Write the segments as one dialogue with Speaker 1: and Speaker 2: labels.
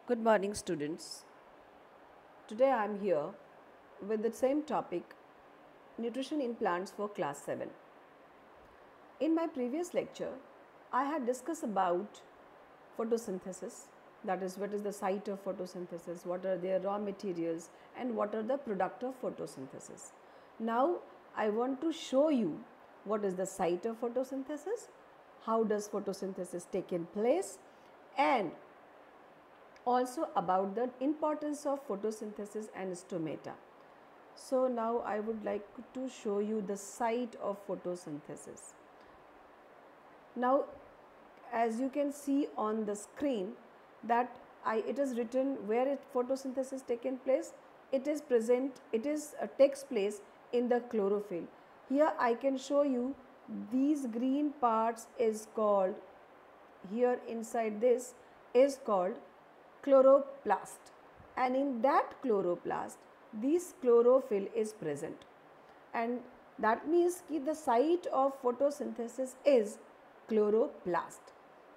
Speaker 1: Good morning, students. Today I am here with the same topic, nutrition in plants for class 7. In my previous lecture, I had discussed about photosynthesis, that is, what is the site of photosynthesis, what are their raw materials, and what are the product of photosynthesis. Now, I want to show you what is the site of photosynthesis, how does photosynthesis take in place, and also about the importance of photosynthesis and stomata. So now I would like to show you the site of photosynthesis. Now, as you can see on the screen that it is written where photosynthesis taken place. It is takes place in the chlorophyll. Here I can show you these green parts is called, here inside this is called chloroplast, and in that chloroplast this chlorophyll is present, and that means that the site of photosynthesis is chloroplast,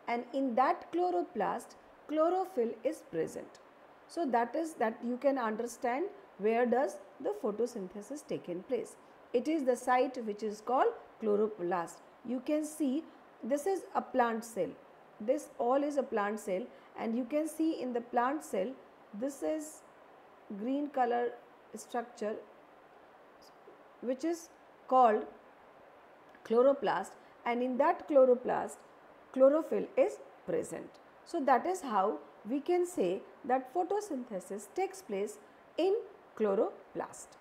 Speaker 1: and in that chloroplast chlorophyll is present. So that is that you can understand where does the photosynthesis take in place. It is the site which is called chloroplast. You can see this is a plant cell. This all is a plant cell, and you can see in the plant cell this is green color structure which is called chloroplast, and in that chloroplast chlorophyll is present. So that is how we can say that photosynthesis takes place in chloroplast.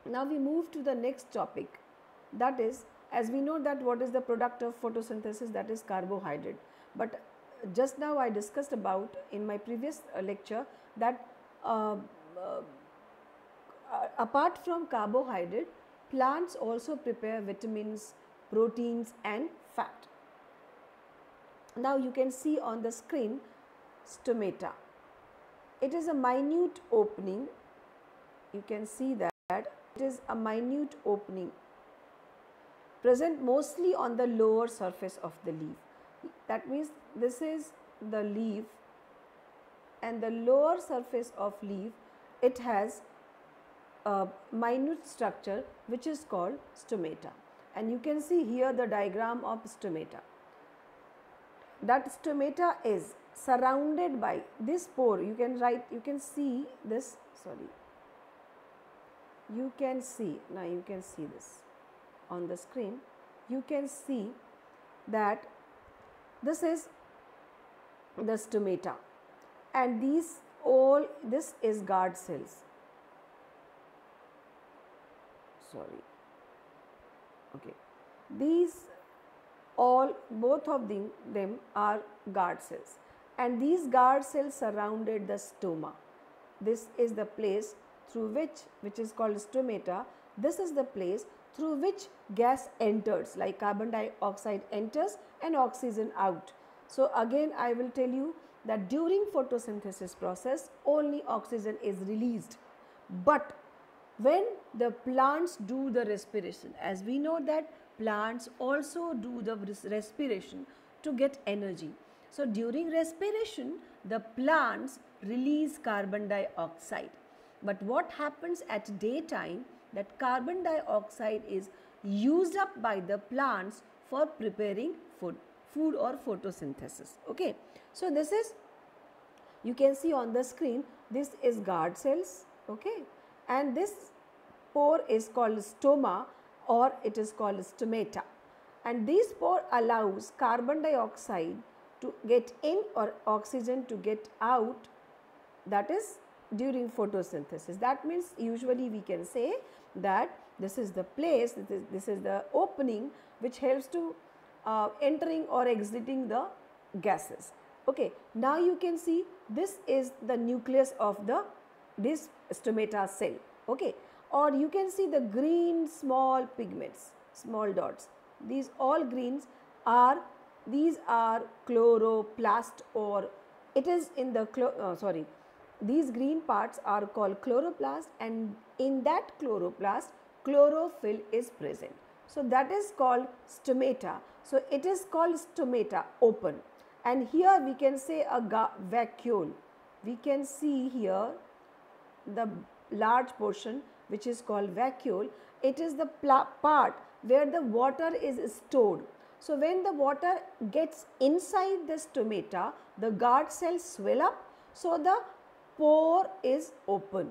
Speaker 1: Now we move to the next topic, that is, as we know that what is the product of photosynthesis, that is carbohydrate. But just now I discussed about in my previous lecture that apart from carbohydrate, plants also prepare vitamins, proteins and fat. Now you can see on the screen stomata. It is a minute opening. You can see that it is a minute opening present mostly on the lower surface of the leaf. That means this is the leaf, and the lower surface of leaf, it has a minute structure which is called stomata, and you can see here the diagram of stomata. That stomata is surrounded by this pore. You can see this, you can see this on the screen. You can see that this is the stomata, and this is guard cells. These both of them are guard cells, and these guard cells surrounded the stoma. This is the place through which is called stomata. This is the place through which gas enters, like carbon dioxide enters and oxygen out. So again I will tell you that during photosynthesis process only oxygen is released, but when the plants do the respiration, as we know that plants also do the respiration to get energy. So during respiration the plants release carbon dioxide, but what happens at daytime, that carbon dioxide is used up by the plants for preparing food or photosynthesis. Okay, so this is, you can see on the screen, this is guard cells. Okay, and this pore is called stoma, or it is called stomata, and this pore allows carbon dioxide to get in or oxygen to get out, that is during photosynthesis. That means usually we can say that this is the place, this is the opening which helps to entering or exiting the gases. Okay, now you can see this is the nucleus of this stomata cell. Okay, or you can see the green small pigments, small dots. These all greens are, these are chloroplast, or it is in the these green parts are called chloroplast, and in that chloroplast chlorophyll is present. So that is called stomata. So it is called stomata open. and here we can say a vacuole. We can see here the large portion which is called vacuole. It is the part where the water is stored. So when the water gets inside the stomata, the guard cells swell up, so the pore is open.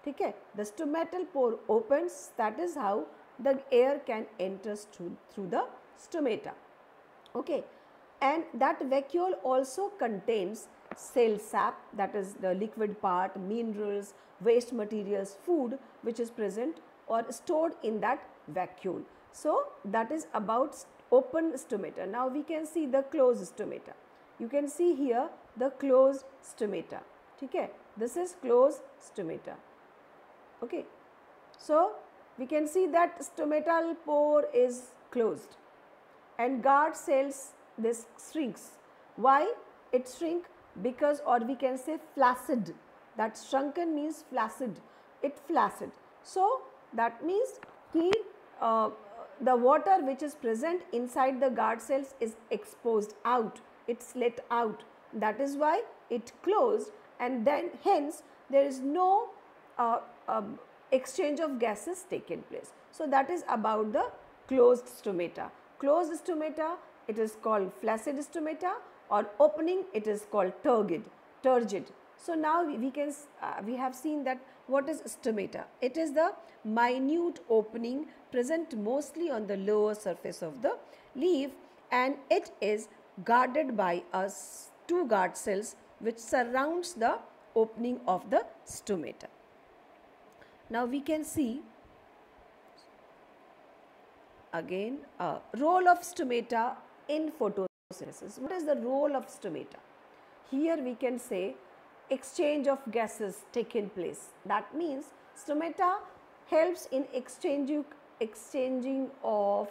Speaker 1: Okay? The stomatal pore opens, that is how the air can enter through the stomata. Okay? And that vacuole also contains cell sap, that is the liquid part, minerals, waste materials, food which is present or stored in that vacuole. So that is about open stomata. Now we can see the closed stomata. You can see here the closed stomata. Okay? This is closed stomata. Okay? So we can see that stomatal pore is closed and guard cells, this shrinks. Why it shrink? Because, or we can say flaccid. That shrunken means flaccid. It flaccid. So that means the water which is present inside the guard cells is exposed out. It's let out. That is why it closed, and then hence there is no exchange of gases taken place. So that is about the closed stomata. Closed stomata, it is called flaccid stomata, or opening, it is called turgid. So now we have seen that what is stomata. It is the minute opening present mostly on the lower surface of the leaf, and it is guarded by two guard cells which surrounds the opening of the stomata. Now we can see again role of stomata in photosynthesis. What is the role of stomata? Here we can say exchange of gases taken place. That means stomata helps in exchanging of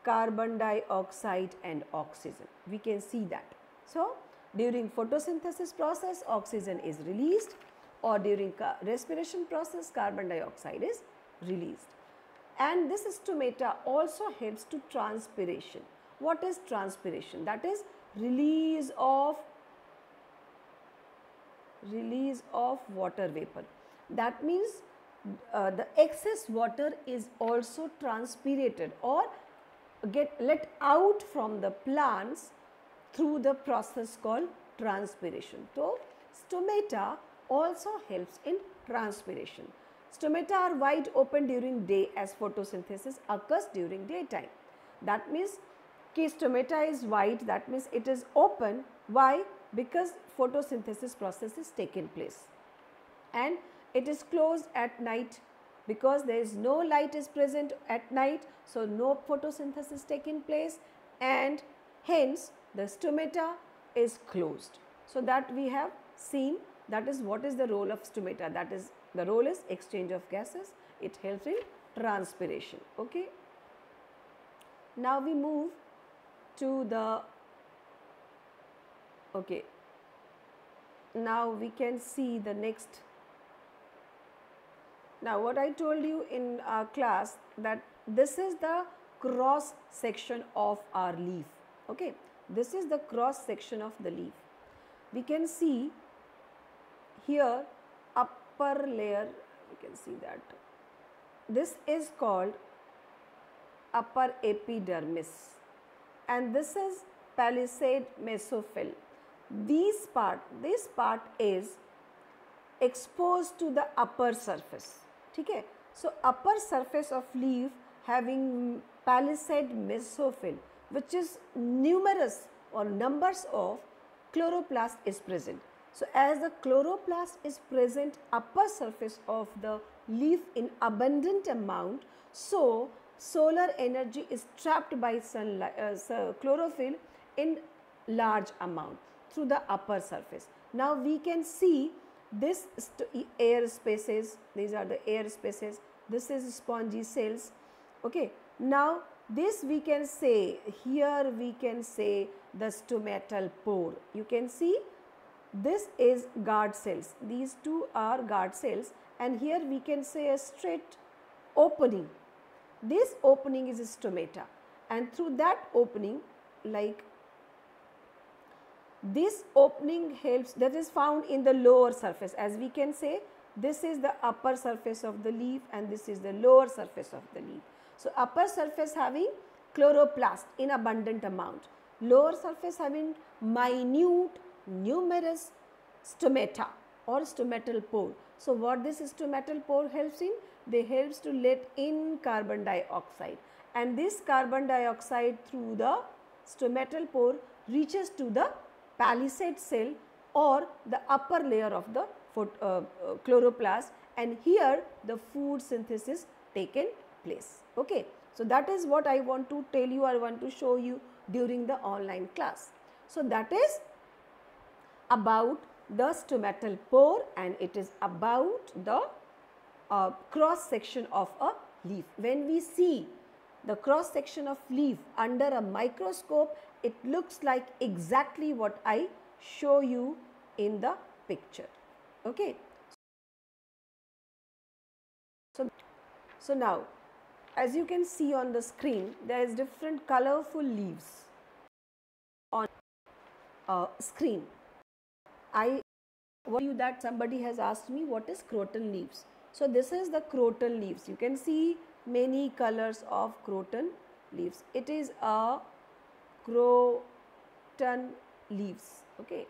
Speaker 1: carbon dioxide and oxygen. We can see that. So during photosynthesis process, oxygen is released, or during respiration process, carbon dioxide is released. And this stomata also helps to transpiration. What is transpiration? That is release of water vapor. That means the excess water is also transpirated or get let out from the plants through the process called transpiration. So stomata also helps in transpiration. Stomata are wide open during day as photosynthesis occurs during daytime. That means stomata is wide, that means it is open. Why? Because photosynthesis process is taken place. And it is closed at night because there is no light is present at night, so no photosynthesis taking place, and hence the stomata is closed. So that we have seen, that is what is the role of stomata. That is, the role is exchange of gases. It helps in transpiration. Okay. Now we move to the, okay, now we can see the next. Now what I told you in our class, that this is the cross section of our leaf. Okay, this is the cross section of the leaf. We can see here upper layer, we can see that this is called upper epidermis, and this is palisade mesophyll. This part is exposed to the upper surface. Okay? So upper surface of leaf having palisade mesophyll, which is numerous or numbers of chloroplast is present. So as the chloroplast is present upper surface of the leaf in abundant amount, so solar energy is trapped by sunlight, chlorophyll in large amount through the upper surface. Now we can see this air spaces, these are the air spaces, this is spongy cells. Okay. Now this we can say, here we can say the stomatal pore. You can see this is guard cells, these two are guard cells, and here we can say a straight opening. This opening is a stomata, and through that opening, like this opening helps, that is found in the lower surface. As we can say, this is the upper surface of the leaf and this is the lower surface of the leaf. So, upper surface having chloroplast in abundant amount, lower surface having minute numerous stomata or stomatal pore. So, what this stomatal pore helps in? They helps to let in carbon dioxide, and this carbon dioxide through the stomatal pore reaches to the palisade cell or the upper layer of the chloroplast, and here the food synthesis taken place. Okay. So, that is what I want to tell you, I want to show you during the online class. So, that is about the stomatal pore, and it is about the cross section of a leaf. When we see the cross section of leaf under a microscope, it looks like exactly what I show you in the picture. Okay. So now, as you can see on the screen, there is different colorful leaves on screen. I want you that somebody has asked me what is Croton leaves. So this is the Croton leaves. You can see many colors of Croton leaves. It is a Croton leaves. Okay,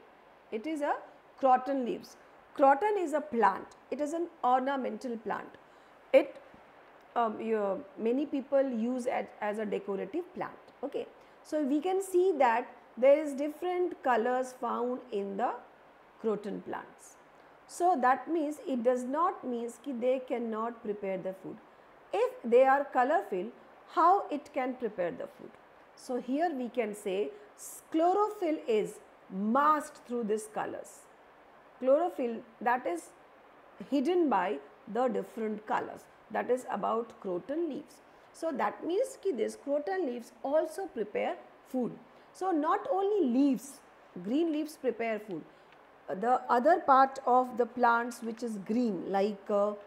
Speaker 1: it is a Croton leaves. Croton is a plant. It is an ornamental plant. It many people use it as a decorative plant. Okay, so we can see that there is different colors found in the Croton plants. So that means it does not mean that they cannot prepare the food. If they are colorful, how it can prepare the food? So here we can say chlorophyll is masked through these colors. Chlorophyll, that is hidden by the different colors. That is about Croton leaves. So that means that these Croton leaves also prepare food. So not only leaves, green leaves prepare food. The other part of the plants which is green, like what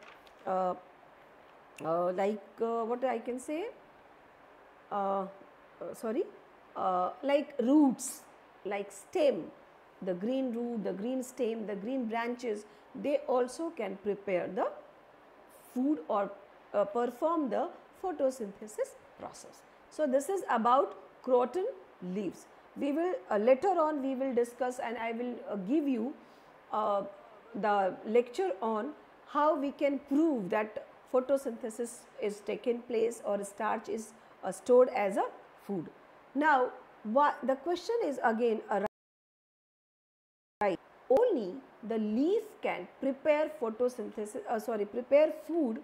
Speaker 1: I can say, like roots, like stem, the green root, the green stem, the green branches, they also can prepare the food or perform the photosynthesis process. So this is about Croton leaves. We will later on we will discuss, and I will give you the lecture on how we can prove that photosynthesis is taken place or starch is stored as a food. Now the question is again right, only the leaf can prepare photosynthesis prepare food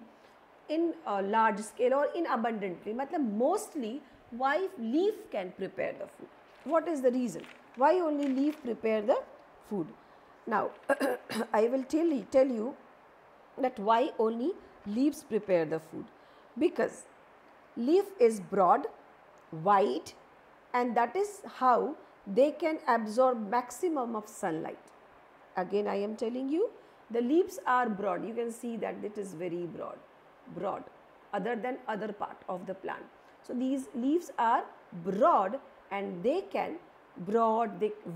Speaker 1: in a large scale or in abundantly. Matlab mostly why leaf can prepare the food. What is the reason? Why only leaf prepare the food? Now I will tell you that why only leaves prepare the food. Because leaf is broad, wide, and that is how they can absorb maximum of sunlight. Again I am telling you, the leaves are broad. You can see that it is very broad other than other part of the plant. So these leaves are broad and they can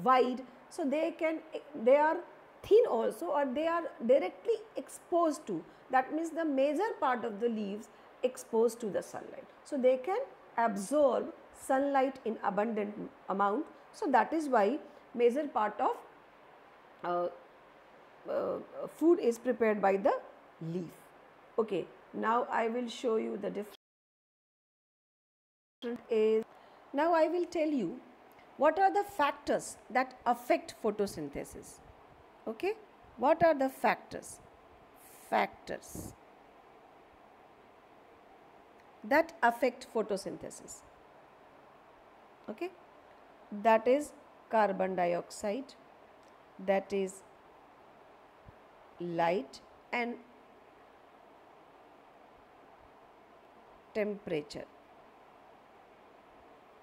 Speaker 1: wide, so they are thin also, or they are directly exposed to, that means the major part of the leaves exposed to the sunlight. So they can absorb sunlight in abundant amount. So that is why major part of food is prepared by the leaf. Okay, now I will show you the different is. Now I will tell you what are the factors that affect photosynthesis. Okay, what are the factors that affect photosynthesis? Okay, that is carbon dioxide, that is light and temperature.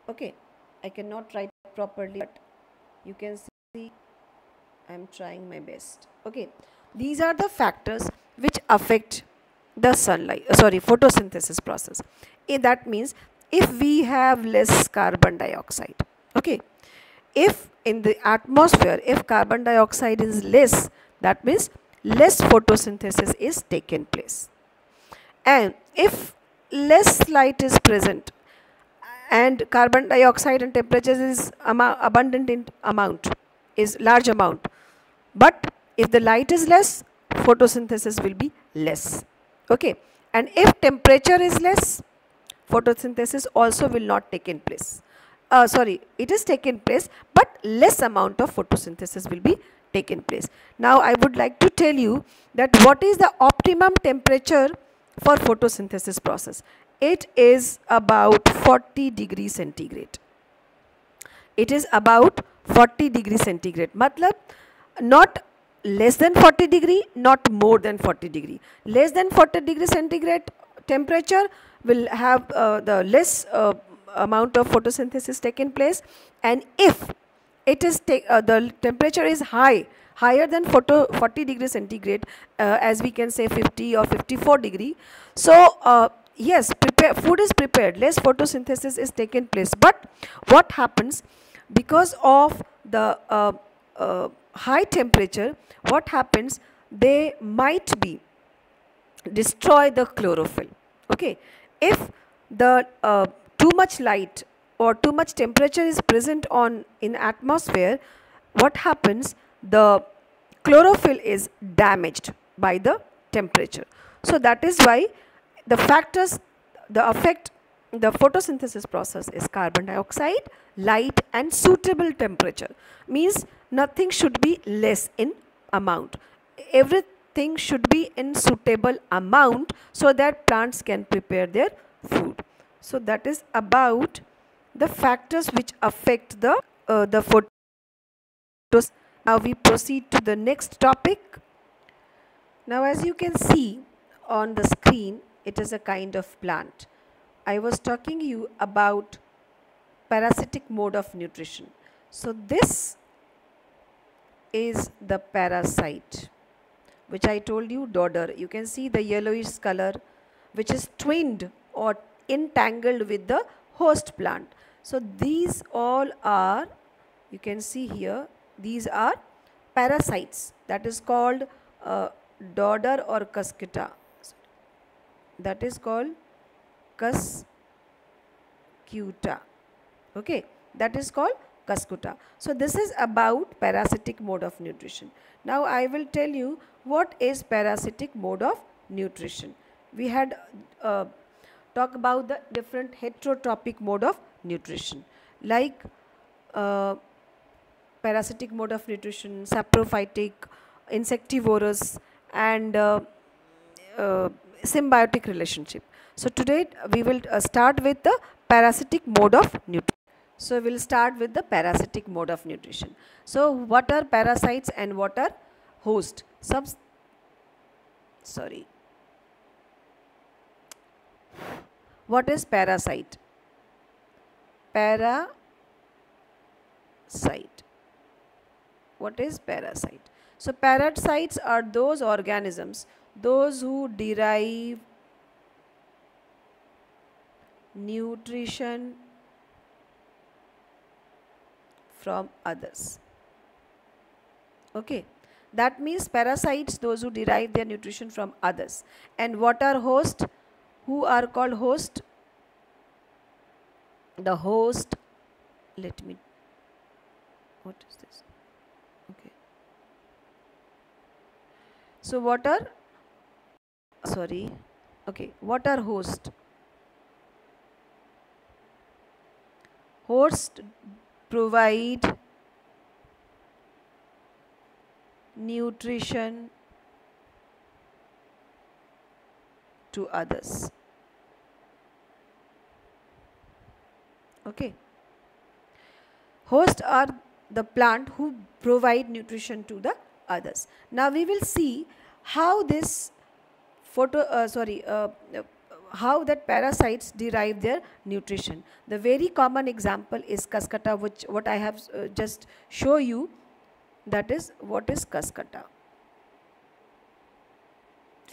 Speaker 1: Okay, I cannot write properly, but you can see I am trying my best. Okay, these are the factors which affect the photosynthesis process. That means if we have less carbon dioxide, okay, if in the atmosphere, if carbon dioxide is less, that means less photosynthesis is taken place. And if less light is present and carbon dioxide and temperature is abundant in amount, is large amount, but if the light is less, photosynthesis will be less. Okay, and if temperature is less, photosynthesis also will not take in place. Sorry, it is taken place, but less amount of photosynthesis will be taken place. Now I would like to tell you that what is the optimum temperature for photosynthesis process. It is about 40 degrees centigrade. It is about 40 degree centigrade. Matlab not less than 40 degree, not more than 40 degree. Less than 40 degree centigrade temperature will have the less amount of photosynthesis taken place, and if it is the temperature is higher than 40 degree centigrade, as we can say 50 or 54 degree, so yes, food is prepared, less photosynthesis is taken place. But what happens, because of the high temperature, what happens, they might be destroy the chlorophyll. Okay, if the too much light or too much temperature is present on in atmosphere, what happens, the chlorophyll is damaged by the temperature. So that is why the factors the affect the photosynthesis process is carbon dioxide, light, and suitable temperature. Means nothing should be less in amount. Everything should be in suitable amount so that plants can prepare their food. So that is about the factors which affect the photosynthesis. Now we proceed to the next topic. Now as you can see on the screen, it is a kind of plant. I was talking you about parasitic mode of nutrition. So this is the parasite, which I told you, dodder. You can see the yellowish color, which is twinned or entangled with the host plant. So these all are, you can see here, these are parasites. That is called dodder or cuscuta. That is called cuscuta. Okay, that is called cuscuta. So this is about parasitic mode of nutrition. Now I will tell you what is parasitic mode of nutrition. We had talked about the different heterotrophic mode of nutrition, like parasitic mode of nutrition, saprophytic, insectivorous, and symbiotic relationship. So today we will start with the parasitic mode of nutrition. So we will start with the parasitic mode of nutrition. So what are parasites and what are host? What is parasite? Parasite. What is parasite? So parasites are those organisms, those who derive nutrition from others. Okay, that means parasites, those who derive their nutrition from others. And what are host? Who are called host? The host, what is this? Okay. So what are, what are host? Host provide nutrition to others. Okay. Hosts are the plant who provide nutrition to the others. Now we will see how this how that parasites derive their nutrition. The very common example is cuscuta, which what I have just show you. That is, what is cuscuta?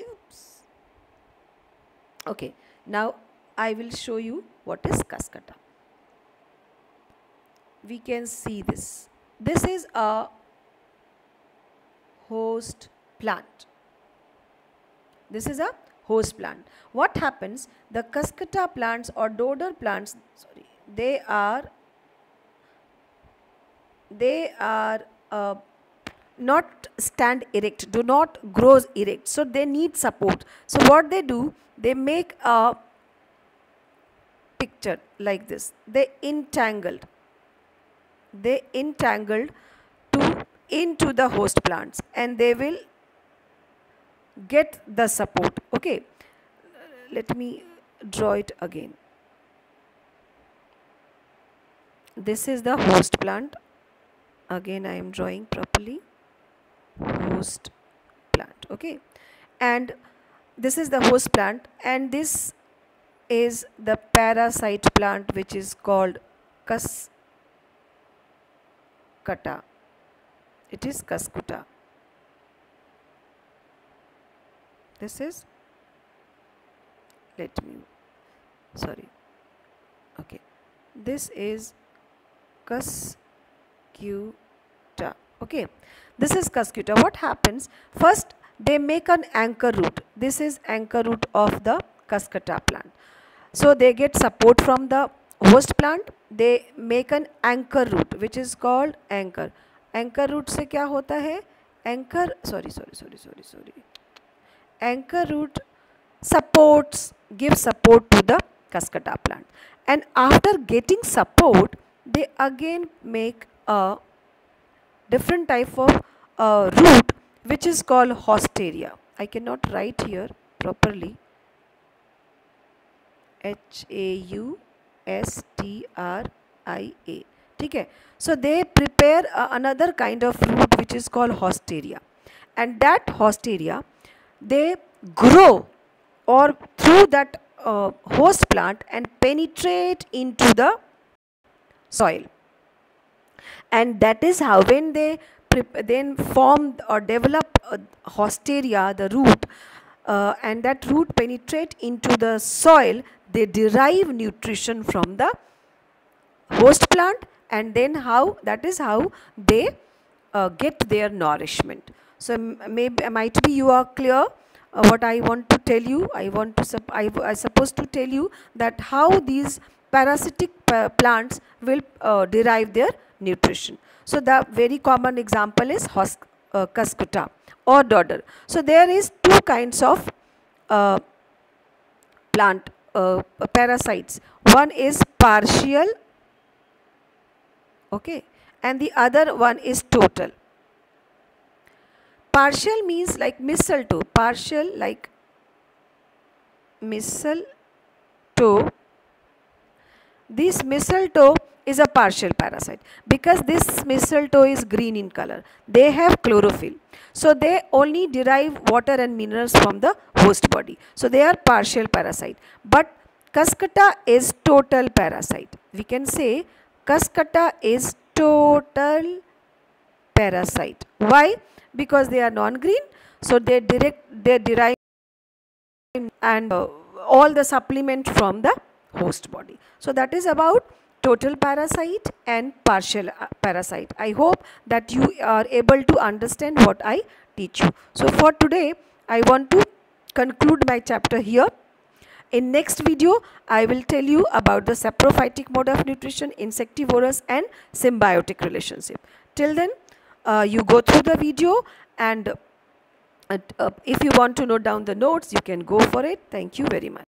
Speaker 1: Oops. Okay, now I will show you what is cuscuta. we can see this. This is a host plant. This is a host plant. What happens? The cuscuta plants or dodder plants, sorry, they are not stand erect, do not grow erect. So they need support. So what they do, they make a picture like this. They entangled into the host plants, and they will get the support. Okay, let me draw it again. This is the host plant. Again I am drawing properly. Host plant. Okay, and this is the host plant, and this is the parasite plant, which is called cuscuta. It is cuscuta. This is, okay, this is cuscuta. Okay, this is cuscuta. What happens? First they make an anchor root. This is anchor root of the cuscuta plant. So they get support from the host plant. They make an anchor root, which is called anchor. Anchor root से क्या होता है? Anchor root gives support to the cuscuta plant, and after getting support, they again make a different type of root, which is called hausteria. I cannot write here properly. HAUSTRIA. Okay, so they prepare another kind of root, which is called hausteria, and that hausteria, they grow or through that host plant and penetrate into the soil, and that is how when they then form or develop hausteria, the root, and that root penetrate into the soil, they derive nutrition from the host plant, and then that is how they get their nourishment. So maybe might be you are clear what I want to tell you. I supposed to tell you that how these parasitic plants will derive their nutrition. So the very common example is cuscuta or dodder. So there is two kinds of plant parasites. One is partial, okay, and the other one is total. Partial means like mistletoe. Partial like mistletoe. This mistletoe is a partial parasite because this mistletoe is green in color. They have chlorophyll. So they only derive water and minerals from the host body. So they are partial parasite. But cuscuta is total parasite. We can say cuscuta is total parasite. Why? Because they are non-green, so they derive and all the supplement from the host body. So that is about total parasite and partial parasite. I hope that you are able to understand what I teach you. So for today, I want to conclude my chapter here. In next video, I will tell you about the saprophytic mode of nutrition, insectivorous and symbiotic relationship. Till then, you go through the video, and if you want to note down the notes, you can go for it. Thank you very much.